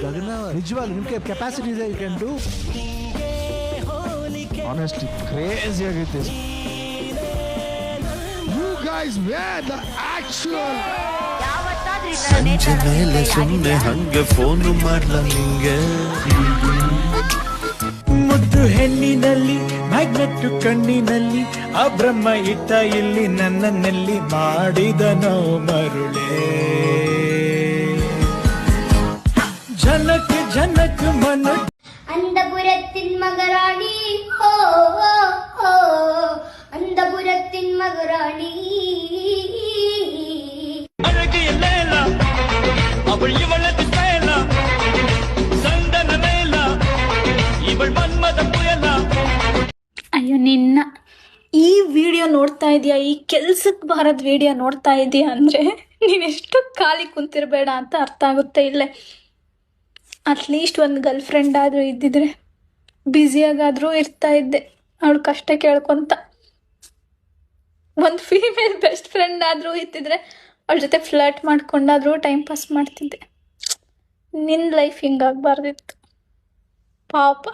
ಗಗನ ನಿಜವಾಗ್ಲೂ ನಿಮ್ಗೆ ಕೆಪಾಸಿಟಿ ಇದೆ, you can do. Honestly crazy ಆಗೈತೆ. You guys were the actual. ಸಂಜೆ ಮೇಲೆ ಸುಮ್ಮನೆ ಹಂಗೆ ಫೋನ್ ಮಾಡ್ಲ ನಿಂಗೆ. ಮುದ್ದು ಹೆಣ್ಣಿನಲ್ಲಿ ಮ್ಯಾಗ್ನೆಟ್ ಕಣ್ಣಿನಲ್ಲಿ ಆ ಬ್ರಹ್ಮ ಇಟ್ಟ ಇಲ್ಲಿ ನನ್ನಲ್ಲಿ ಮಾಡಿದನೋ ಮರುಳೇ. ಜನಕ್ ಜನಕ್ ಮನ അന്തപുരത്തിൻ മകറാണി ഹോ ഹോ അന്തപുരത്തിൻ മകറാണി. ಅವಳು ಇವಳದು ಸ್ಟೈಲ ಸಂದನ ಲೈಲ ಇವಳು ಮನ್ಮದ ಪುಯಲ. ಅಯ್ಯೋ ನಿನ್ನ ಈ ವಿಡಿಯೋ ನೋಡ್ತಾ ಇದೆಯಾ, ಈ ಕೆಲ್ಸಕ್ಕೆ ಬಾರದ ವಿಡಿಯೋ ನೋಡ್ತಾ ಇದೆಯಾ ಅಂದರೆ ನೀನೆಷ್ಟು ಖಾಲಿ ಕುಂತಿರಬೇಡ ಅಂತ ಅರ್ಥ ಆಗುತ್ತೆ. ಇಲ್ಲೇ ಅಟ್ಲೀಸ್ಟ್ ಒಂದು ಗರ್ಲ್ ಫ್ರೆಂಡ್ ಆದರೂ ಇದ್ದಿದ್ರೆ ಬ್ಯುಸಿಯಾಗಾದರೂ ಇರ್ತಾ ಇದ್ದೆ ಅವಳು ಕಷ್ಟ ಕೇಳ್ಕೊತ. ಒಂದು ಫೀಮೇಲ್ ಬೆಸ್ಟ್ ಫ್ರೆಂಡ್ ಆದರೂ ಇದ್ದಿದ್ರೆ ಅವಳ ಜೊತೆ ಫ್ಲರ್ಟ್ ಮಾಡ್ಕೊಂಡಾದರೂ ಟೈಮ್ ಪಾಸ್ ಮಾಡ್ತಿದ್ದೆ. ನಿನ್ನ ಲೈಫ್ ಹಿಂಗಾಗಬಾರ್ದಿತ್ತು ಪಾಪ.